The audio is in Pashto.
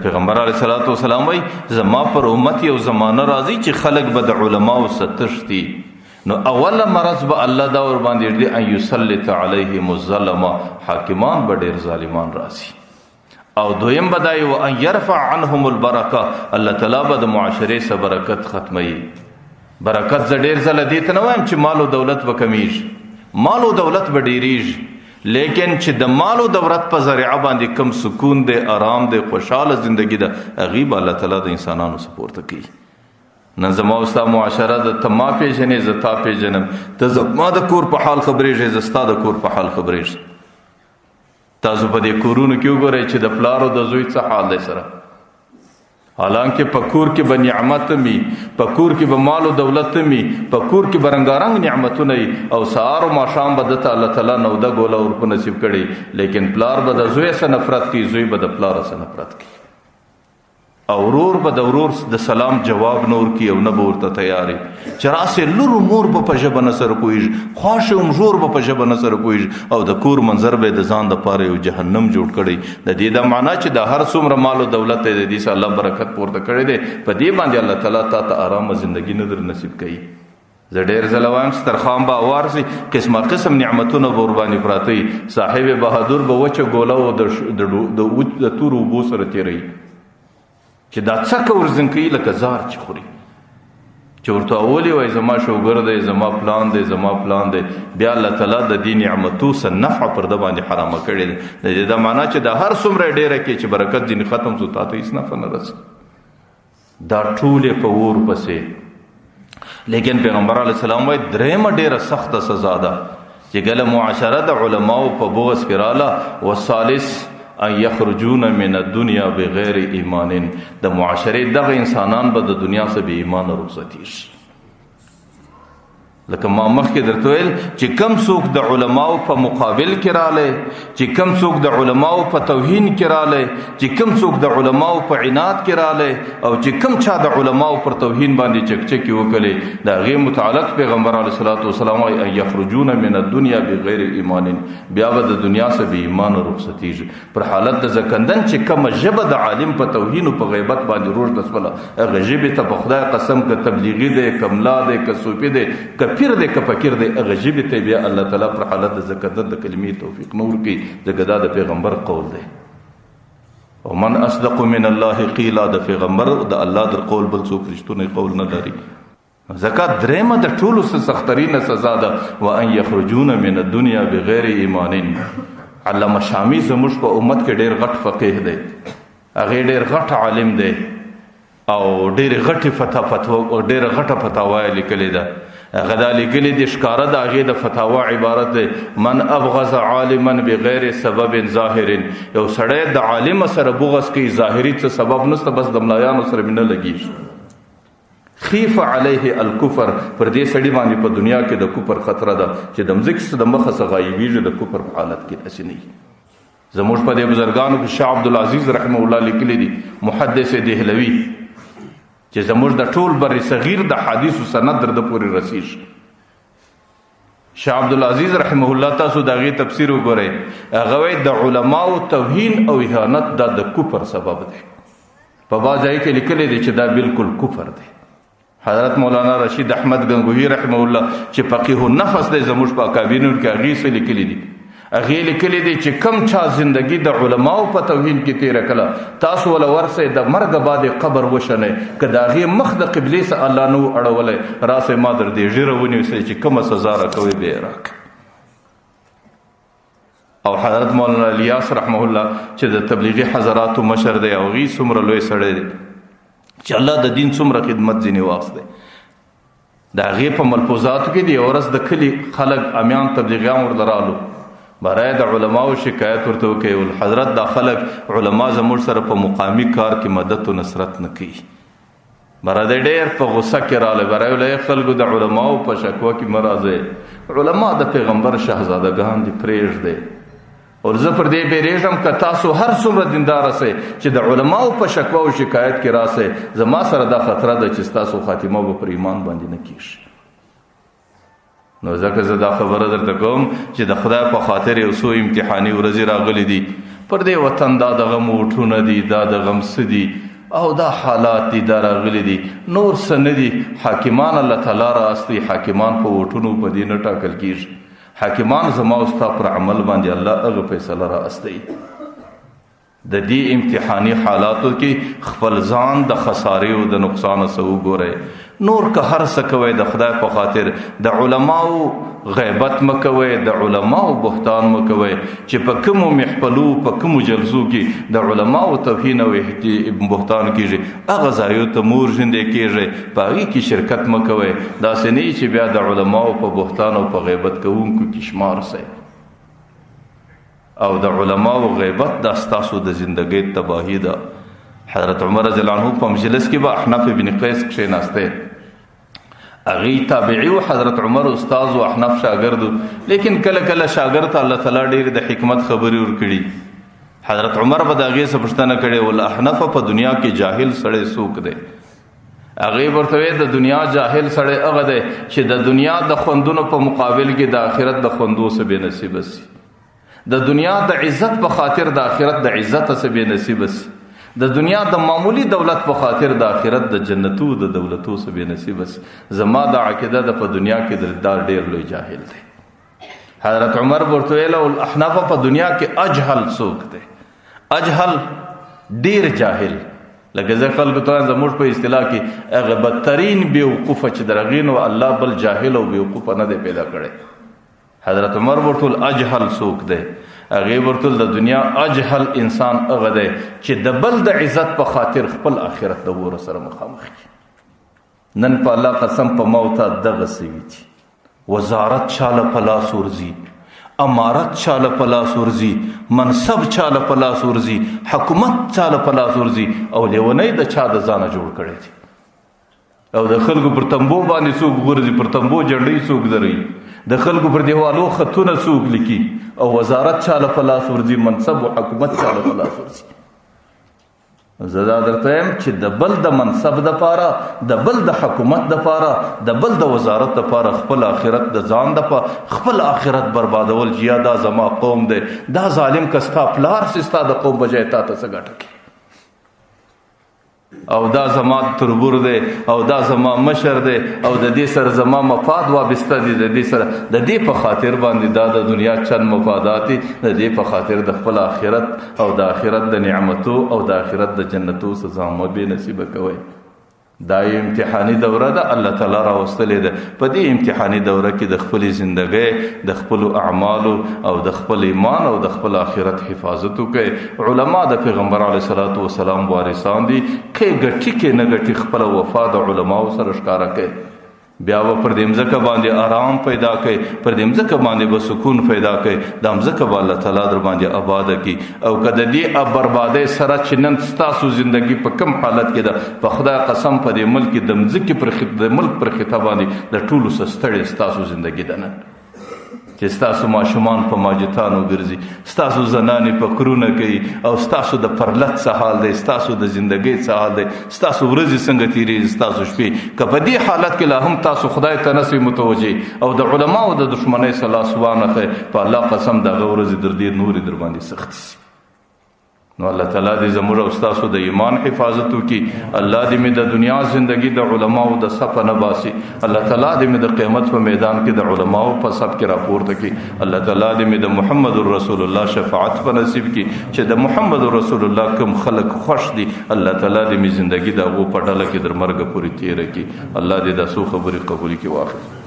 پیغمبر علیه الصلاۃ والسلام وایي زما پر امت یو زمانه راځي چې خلک به د علماو څخه تښتي، نو اوله مرض به الله دا ور باندې دی ان یسلط علیهم الظلمه، حاکمان به ډېر ظالمان راځي. او دویم به دا و ان یرفع عنهم البرکه، الله تعالی به د معاشرې څخه برکت ختموي. برکت زه ډېر ځله دې ته نه وایم چې مال او دولت به کمیږي، مال او دولت به ډېرېږي، لیکن چې د مال او دولت په ذریعه باندې کم سکون دی، آرام دی، خوشحاله زندگی ده، هغې به الله تعالی د انسانانو سپورته کوي. نن زما او ستا معاشره ده، ته ما پېژنې زه تا پېژنم، ته زما د کور په حال خبرېږې زه ستا د کور په حال خبرېږم. تاسو په دې کورونو کې وګورئ چې د پلار او د زوی څه حال دی سره، حالانکه په کور کې به نعمت وي، په کور کې به مال او دولت وي، په کور کې به رنګارنګ نعمتونه وي، او سهار او ماښام به دته الله تعالی نوده ګوله ور په نصیب کړي، لیکن پلار به د زوی څخه نفرت کوي، زوی به د پلار څخه نفرت کوي، او ورور به د ورور د سلام جواب نه ورکوي او نه به ورته تیاري، چې راسې لور مور به په ژبه نه سره پوهېږي، خواښې مژور به په ژبه نه سره پوهېږي، او د کور منظر به یې د ځان دپاره یو جهنم جوړ کړی. د دې دا معنا چې د هر څومره مال او دولت دی د دې څخه الله برکت پورته کړی دی، په دې باندې الله تعالی تا ته ارامه زندګي نه در نصیب کوي. زه ډېر ځله وایم سترخوان به اوار سي، قسمه قسم نعمتونه به ورباندې پراته وي، صاحب بهادر به وچه ګوله او د تورو اوبو سره تېروي، چې دا څکه ورزن کوي لکه زار چې خوري، چې ورته اولي وایي زما شوګر دی، زما پلان دی، زما پلان دی، بیا الله تعالی د دې نعمتو څه نفع پر ده باندې حرامه کړې ده. د دې دا معنا چې د هر څومره ډېره کې چې برکت ځینې ختم شو تا ته هېڅ نفع نه رسي، دا ټولې په اور پسې. لیکن پیغمبر علیه السلام وایي درېیمه ډېره سخته سزا ده چې کله معاشره د علماو په بغض کې راله، والثالث ان یخرجون من الدنیا بغیر ایمان، د معاشرې دغه انسانان به د دنیا څخه بې ایمانه رخصتېږي. لکه ما مخکې درته ویل چې کم څوک د علماو په مقابل کې رالی، چې کم څوک د علماو په توهین کې رالی، چې کم څوک د علماو په عناد کې رالی، او چې کم چا د علماو پر توهین باندې چکچکې وکړې، د هغې متعلق پیغمبر علیه الصلاۃ والسلام وایي ان یخرجون من الدنیا بغیر ایمان، بیا به د دنیا څخه بې ایمانه رخصتېږي. پر حالت د زکندن چې کومه ژبه د عالم په توهین او په غیبت باندې روږده شوله، هغه ژبې ته په خدای قسم که تبلیغي دی، که ملا دی، که صوفي دی، که پیر دی، که فقیر دی، هغه ژبې ته بیا الله تعالی پر حالت د زکندن د کلمې توفیق نه ورکوي، ځکه دا د پیغمبر قول دی. او من اصدق من الله قیلا، د پیغمبر د الله در قول بل څوک رښتونی قول نه لري. زکات درېیمه د ټولو څه سخترینه سزا ده، وان یخرجون من الدنیا بغیر ایمان. علامه شامی زموږ په امت کې ډېر غټ فقیه دی، هغې ډېر غټ عالم دی، او ډېرې غټې ډېره غټه فتاوا یې لیکلې ده. هغه دا لیکلي دي ښکاره د هغې د فتاوا عبارت دی من ابغض عالما بغیر سبب ظاهر، یو سړی د عالم سره بغض کوي، ظاهري څه سبب نشته، بس د ملایانو سره مې نه لګېږي. خیف علیه الکفر، پر دې سړي باندې په دنیا کې د کفر خطره ده چې د مځکې څخه د مخه څخه غایبېږي، د کفر په حالت کې داسې نه وي. زموږ په دې بزرګانو کې شاه عبدالعزیز رحمه الله لیکلی دي، محدث دهلوي، چې زموږ د ټول بر صغیر د حدیثو سند در د پورې رسیږي. شاه عبدالعزیز رحمه الله تاسو د هغې تفسیر وګورئ، هغه وایي د علماو توهین او اهانت دا د کفر سبب دی. په بعض ځای کې لیکلی دی چې دا بالکل کفر دی. حضرت مولانا رشید احمد گنگوهی رحمه الله چې فقیه النفس دی زموږ په اکابرینو کې، هغې څه لیکلی دي، هغې لیکلی دی چې کم چا زندگی د علماو په توهین کې تېره کړه، تاسو وله ورسئ د مرګه بعد قبر وشنئ، که د هغې مخ د قبلې څخه الله نه و اړولی، راسئ ما در دې ږیره ونیسئ چې کومه سزا راکوئ بیا یې راکړئ. او حضرت مولانا الیاس رحمه الله چې د تبلیغي حضراتو مشر دی، او هغې څومره لوی سړی دی چې الله د دین څومره خدمت ځینې واخیستی. د هغې په ملفوظاتو کې دی، یوه ورځ د کلي خلک امیان تبلیغیان ورته رالو، برای د علماو شکایت ورته وکړي، حضرت دا خلک علما زموږ سره په مقامي کار کې مدد و نصرت نه کوي. برای د ډېر په غصه کې رالی، برای ولایي خلکو د علماو په شکوه کې مه راځئ، علما د پیغمبر شهزادګان دي، پرېږدئ. او زه پر دې بیریږم که تاسو هر څومره دینداره سئ چې د علماو په شکوه او شکایت کې راسئ، زما سره دا خطره ده چې ستاسو خاتمه به پر ایمان باندې نه کېږي. نو ځکه زه دا خبره درته کوم چې د خدای په خاطر یو څو امتحاني ورځې راغلي دي، پر دې وطن دا د غم وټونه دي، دا د غم څه دي او دا حالات دي، دا راغلي دي، نور څه نه دي. حاکمان الله تعالی راستي، حاکمان په وټونو په دې نه ټاکل کېږي. حاکمان زما او ستا پر عمل باندې الله هغه فیصله راستي. د دې امتحاني حالاتو کې خپل ځان د خسارې او د نقصان څخه وګورئ. نور که هر څه کوئ د خدای په خاطر د علماو غیبت مکوئ، د علماو بهتان مکوئ چې په کومو محفلو په کومو جلسو کې د علماو توهین او بهتان کېږي، هغه ځایو ته مور ژوندی کېږئ، په هغې کې شرکت مکوئ. داسې نه چې بیا د علماو په بهتان او په غیبت کوونکو کې شمار سئ. او د علماو غیبت دا ستاسو د زندګۍ تباهی ده. حضرت عمر رضی الله عنه په مجلس کې به احنف بن قیس کښېناسته، هغې تابعي و، حضرت عمر استاذ و، احنف شاګرد و، لیکن کله کله شاګرد ته الله تعالی ډېرې د حکمت خبرې ورکړي. حضرت عمر به د هغې څه پوښتنه کړې، ول احنف په دنیا کې جاهل سړی څوک دی؟ هغې ورته ویل د دنیا جاهل سړی هغه دی چې د دنیا د خوندونو په مقابل کې د آخرت د خوندو څه بې نصیبه سي، د دنیا د عزت په خاطر د آخرت د عزت څه بې نصیبه سي، د دنیا د معمولی دولت په خاطر د آخرت د جنتو د دولتو څه بې نصیبه سي. زما د عقیده د په دنیا کې دا ډېر لوی جاهل دی. حضرت عمر ورته ویل احناف په دنیا کې اجهل څوک دی؟ اجهل ډېر جاهل، لکه زه خلکو ته زموږ په اصطلاح کې هغه بدترین بیوقوفه چې د هغې نو الله بل جاهل او بیوقوفه نه دی پیدا کړی. حضرت عمر ورته اجهل څوک دی؟ هغې ورته د دنیا اجهل انسان هغه دی چې د بل د عزت په خاطر خپل آخرت د وره سره مخامخ کړي. نن په الله قسم په موته دغه سوي چې وزارت چاله په لاس ورځي، امارت چاله په لاس ورځي، منصب چاله په لاس ورځي، حکومت چاله په لاس ورځي، او لیونۍ د چا د ځانه جوړ کړی دي. او د خلکو پر تنبو باندې څوک غورځي، پر تنبو جنډۍ څوک دروي، د خلکو پر دیوالو خطونه څوک لیکي، او وزارت چاله په لاس ورځي، منصب او حکومت چاله په لاس ورځي. زه دا درته یم چې د بل د منصب دپاره، د بل د حکومت دپاره، د بل د وزارت دپاره خپل آخرت د ځان دپاره خپل آخرت بربادول چې یا دا زما قوم دی، دا ظالم که ستا پلار سي ستا د قوم بجای تا ته څه ګټه کوي، او دا زما تربور دی، او دا زما مشر دی، او د دې سره زما مفاد وابسته دي، د دې سره د دې په خاطر باندې دا د دنیا چند مفادات دي، د دې په خاطر د خپل آخرت او د آخرت د نعمتو او د آخرت د جنتو سزا مه بې نصیبه کوئ. دا امتحاني دوره ده، الله تعالی راوستلې ده. په دې امتحاني دوره کې د خپلې زندګۍ، د خپلو اعمالو او د خپل ایمان او د خپل آخرت حفاظت وکړئ. علما د پیغمبر علیه الصلاة والسلام وارثان دي، که ګټي که نه ګټي خپله وفا د علماو سره ښکاره کړئ. بیا به پر دې مځکه باندې آرام پیدا کړئ، پر دې مځکه باندې به سکون پیدا کړئ، دا مځکه به الله تعالی در باندې آباده کړي. او که د دې بربادۍ سره چې نن ستاسو زندګي په کم حالت کې ده، په خدای قسم په دې ملک کې د مځکې د ملک پر خطه باندې د ټولو څه ستړې ستاسو زندګي ده نن، چې ستاسو ماشومان په ماجتانو ګرځي، ستاسو زنانې په کرونه کوي، او ستاسو د پرلت څه حال دی، ستاسو د زندګۍ څه حال دی، ستاسو ورځې څنګه تېرېږي، ستاسو شپې. که په دې حالت کې لا هم تاسو خدای ته نسئ متوجه او د علماو د دښمنۍ څخه لاس وانخئ، په الله قسم د هغه ورځې در ډېر نورې در باندې سختې شي. نو الله تعالی دې زموږ او ستاسو د ایمان حفاظت وکړي. الله دې مې د دنیا زندگی د علماو د صفه نه باسي. الله تعالی دې مې د قیامت په میدان کې د علماو په صف کې راپورته کړي. الله تعالی دې مې د محمد رسول الله شفاعت په نصیب کړي چې د محمد رسول الله کوم خلق خوش دي، الله تعالی دې مې زندگی د هغو په ډله کې در مرګه پورې تېره کړي. الله دې دا څو خبرې قبول کړي. واخر